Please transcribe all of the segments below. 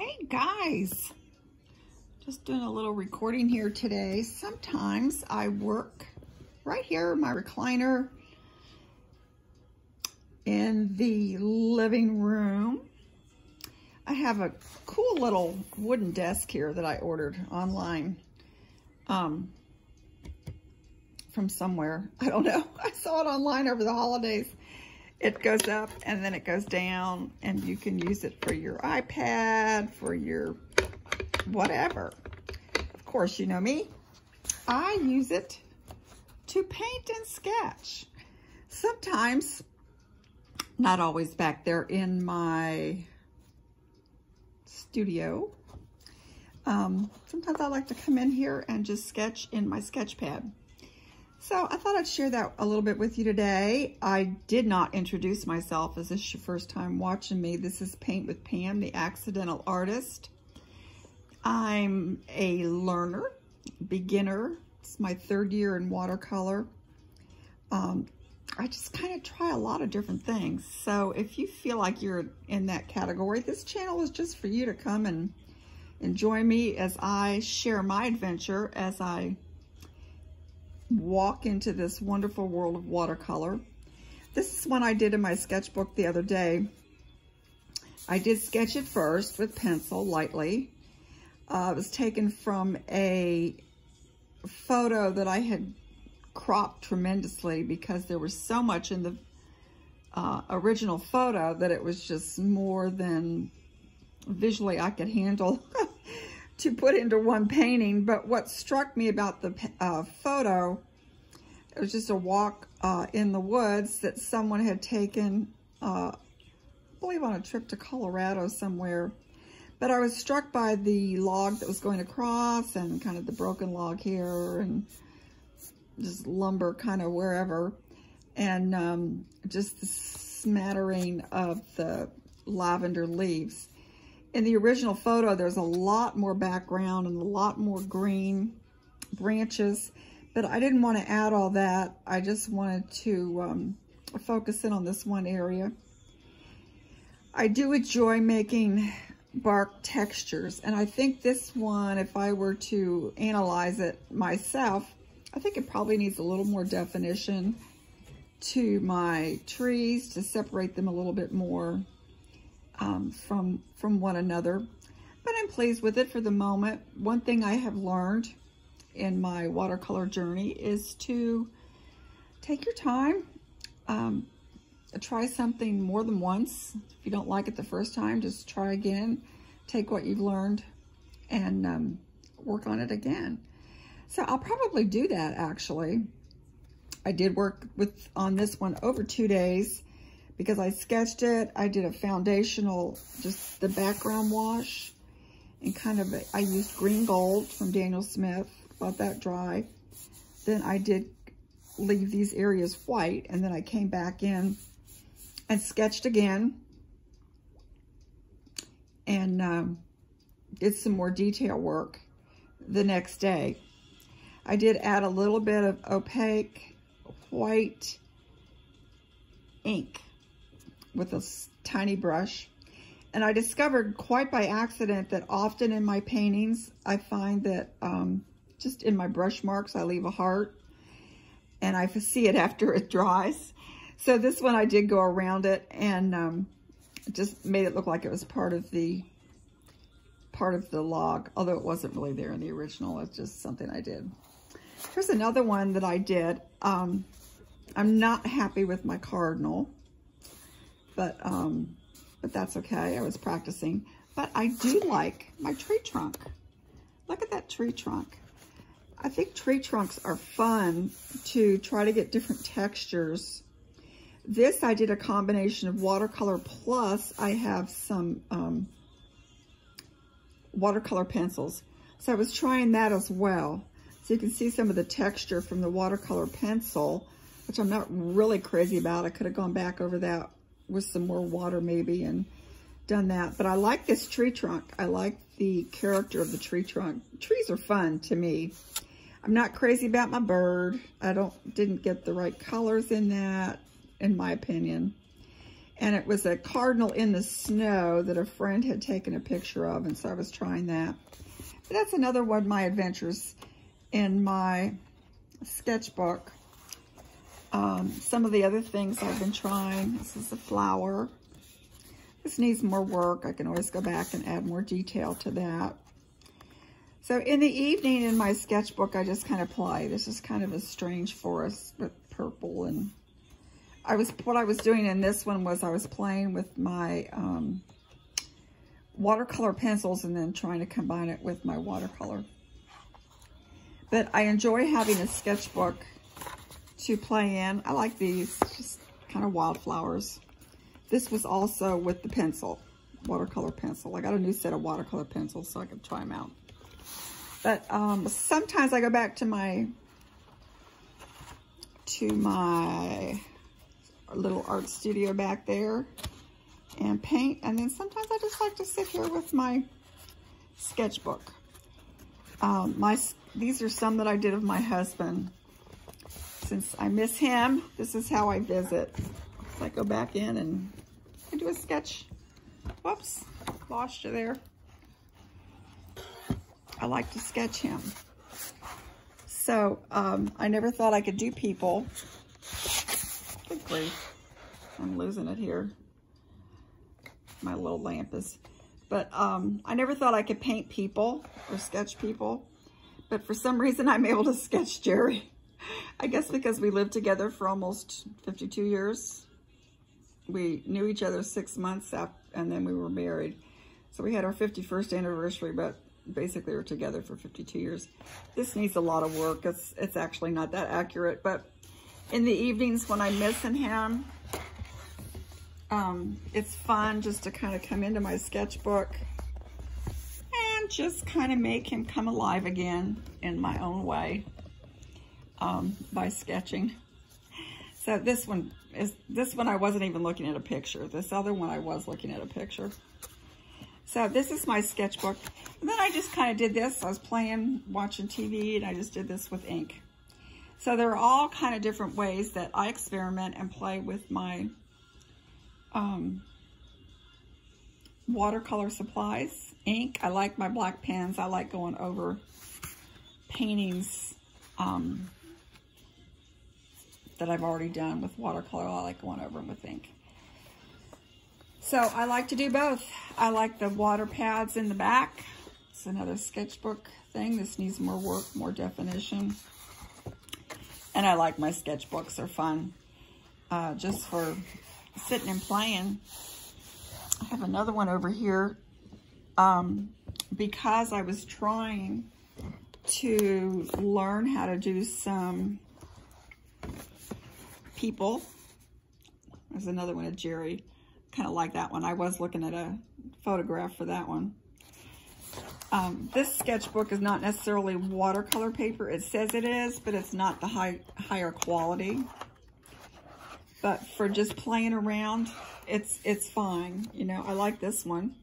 Hey guys, just doing a little recording here today. Sometimes I work right here in my recliner in the living room. I have a cool little wooden desk here that I ordered online from somewhere. I don't know. I saw it online over the holidays. It goes up and then it goes down, and you can use it for your iPad, for your whatever. Of course, you know me. I use it to paint and sketch. Sometimes, not always back there in my studio. Sometimes I like to come in here and just sketch in my sketch pad. So I thought I'd share that a little bit with you today. I did not introduce myself. Is this your first time watching me? This is Paint with Pam, the Accidental Artist. I'm a learner, beginner. It's my third year in watercolor. I just kind of try a lot of different things. So if you feel like you're in that category, this channel is just for you to come and enjoy me as I share my adventure, as I walk into this wonderful world of watercolor. This is one I did in my sketchbook the other day. I did sketch it first with pencil lightly. It was taken from a photo that I had cropped tremendously because there was so much in the original photo that it was just more than visually I could handle to put into one painting. But what struck me about the photo, it was just a walk in the woods that someone had taken, I believe on a trip to Colorado somewhere. But I was struck by the log that was going across and kind of the broken log here and just lumber kind of wherever. And just the smattering of the lavender leaves. In the original photo, there's a lot more background and a lot more green branches, but I didn't want to add all that. I just wanted to focus in on this one area. I do enjoy making bark textures, and I think this one, if I were to analyze it myself, I think it probably needs a little more definition to my trees to separate them a little bit more from one another, but I'm pleased with it for the moment. One thing I have learned in my watercolor journey is to take your time, try something more than once. If you don't like it the first time, just try again, take what you've learned and work on it again. So I'll probably do that. Actually, I did work on this one over 2 days. Because I sketched it, I did a foundational, just the background wash, and kind of, I used green gold from Daniel Smith, let that dry. Then I did leave these areas white, and then I came back in and sketched again, and did some more detail work the next day. I did add a little bit of opaque white ink with a tiny brush. And I discovered quite by accident that often in my paintings, I find that just in my brush marks, I leave a heart, and I see it after it dries. So this one I did go around it and just made it look like it was part of the log, although it wasn't really there in the original. It's just something I did. Here's another one that I did. I'm not happy with my cardinal. But that's okay. I was practicing. But I do like my tree trunk. Look at that tree trunk. I think tree trunks are fun to try to get different textures. This I did a combination of watercolor plus I have some watercolor pencils. So I was trying that as well. So you can see some of the texture from the watercolor pencil, which I'm not really crazy about. I could have gone back over that with some more water maybe and done that. But I like this tree trunk. I like the character of the tree trunk. Trees are fun to me. I'm not crazy about my bird. I didn't get the right colors in that, in my opinion. And it was a cardinal in the snow that a friend had taken a picture of, and so I was trying that. But that's another one of my adventures in my sketchbook. Some of the other things I've been trying. This is a flower. This needs more work. I can always go back and add more detail to that. So in the evening in my sketchbook, I just kind of play. This is kind of a strange forest with purple, and what I was doing in this one was I was playing with my watercolor pencils and then trying to combine it with my watercolor. But I enjoy having a sketchbook to play in. I like these, just kind of wildflowers. This was also with the pencil, watercolor pencil. I got a new set of watercolor pencils so I could try them out. But sometimes I go back to my little art studio back there and paint, and then sometimes I just like to sit here with my sketchbook. These are some that I did of my husband. Since I miss him, this is how I visit. So I go back in and I do a sketch. Whoops, lost you there. I like to sketch him. So I never thought I could do people. Good grief, I'm losing it here. My little lamp is. But I never thought I could paint people or sketch people. But for some reason, I'm able to sketch Jerry. I guess because we lived together for almost 52 years. We knew each other 6 months after, and then we were married. So we had our 51st anniversary, but basically we're together for 52 years. This needs a lot of work. It's actually not that accurate, but in the evenings when I'm missing him, it's fun just to kind of come into my sketchbook and just kind of make him come alive again in my own way by sketching. So this one I wasn't even looking at a picture. This other one I was looking at a picture. So this is my sketchbook. And then I just kind of did this. I was watching TV, and I just did this with ink. So there are all kind of different ways that I experiment and play with my watercolor supplies. Ink, I like my black pens. I like going over paintings that I've already done with watercolor. I like going over them with ink. So I like to do both. I like the water pads in the back. It's another sketchbook thing. This needs more work, more definition. And I like my sketchbooks. They're fun. Just for sitting and playing. I have another one over here. Because I was trying to learn how to do some people. There's another one of Jerry. Kind of like that one. I was looking at a photograph for that one. This sketchbook is not necessarily watercolor paper. It says it is, but it's not the higher quality. But for just playing around, it's fine. You know, I like this one.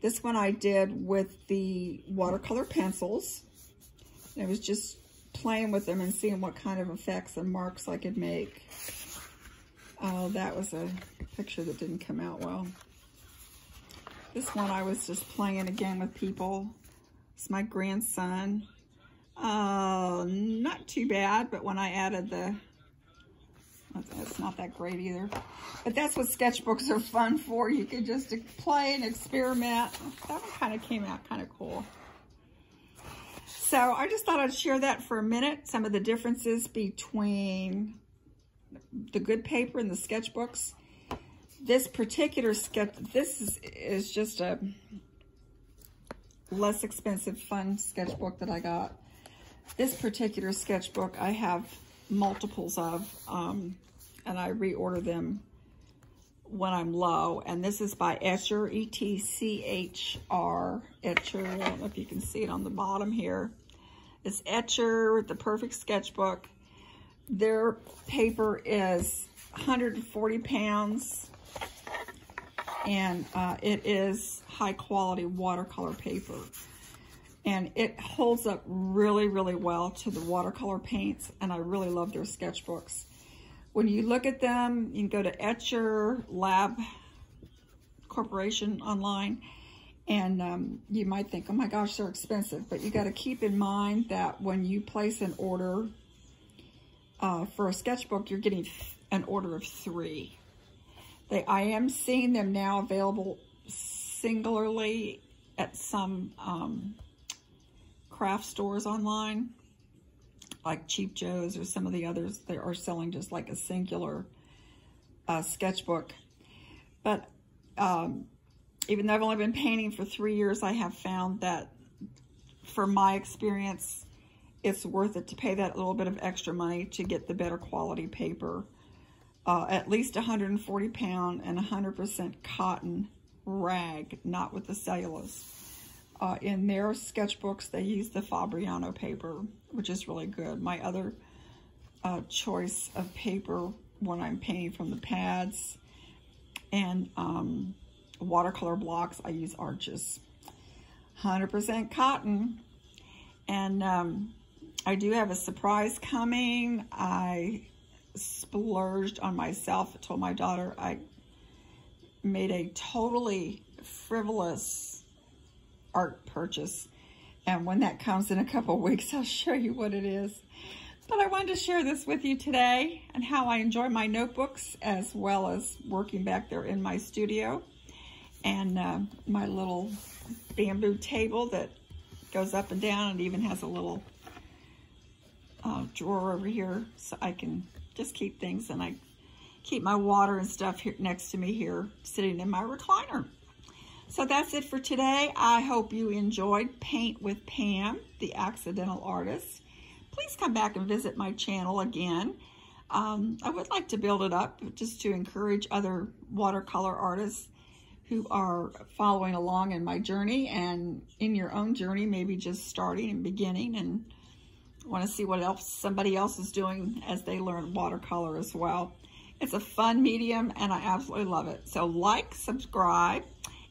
This one I did with the watercolor pencils. I was just playing with them and seeing what kind of effects and marks I could make. Oh, that was a picture that didn't come out well. This one I was just playing again with people. It's my grandson. Not too bad, but when I added it's not that great either. But that's what sketchbooks are fun for. You can just play and experiment. That one kind of came out kind of cool. So I just thought I'd share that for a minute. Some of the differences between the good paper and the sketchbooks. This particular this is just a less expensive, fun sketchbook that I got. This particular sketchbook I have multiples of, and I reorder them when I'm low. And this is by Etcher, E-T-C-H-R, Etcher. I don't know if you can see it on the bottom here. It's Etcher, the perfect sketchbook. Their paper is 140 pounds, and it is high quality watercolor paper. And it holds up really, really well to the watercolor paints, and I really love their sketchbooks. when you look at them, you can go to Etcher Lab Corporation online, and you might think, oh my gosh, they're expensive. But you got to keep in mind that when you place an order for a sketchbook, you're getting an order of 3. I am seeing them now available singularly at some craft stores online, like Cheap Joe's or some of the others. They are selling just like a singular sketchbook. But even though I've only been painting for 3 years, I have found that for my experience, it's worth it to pay that little bit of extra money to get the better quality paper. At least 140 pound and 100% cotton rag, not with the cellulose. In their sketchbooks, they use the Fabriano paper, which is really good. My other choice of paper when I'm painting from the pads and watercolor blocks, I use Arches. 100% cotton. And I do have a surprise coming. I splurged on myself. I told my daughter I made a totally frivolous art purchase, and when that comes in a couple of weeks, I'll show you what it is. But I wanted to share this with you today and how I enjoy my notebooks, as well as working back there in my studio, and my little bamboo table that goes up and down, and even has a little drawer over here so I can just keep things, and I keep my water and stuff here next to me here, sitting in my recliner. So that's it for today. I hope you enjoyed Paint with Pam, the Accidental Artist. Please come back and visit my channel again. I would like to build it up just to encourage other watercolor artists who are following along in my journey, and in your own journey, maybe just starting and beginning and want to see what else somebody else is doing as they learn watercolor as well. It's a fun medium, and I absolutely love it. So like, subscribe,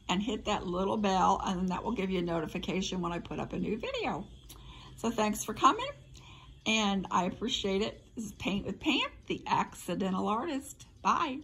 and hit that little bell, and that will give you a notification when I put up a new video. So thanks for coming, and I appreciate it. This is Paint with Pam, the Accidental Artist. Bye.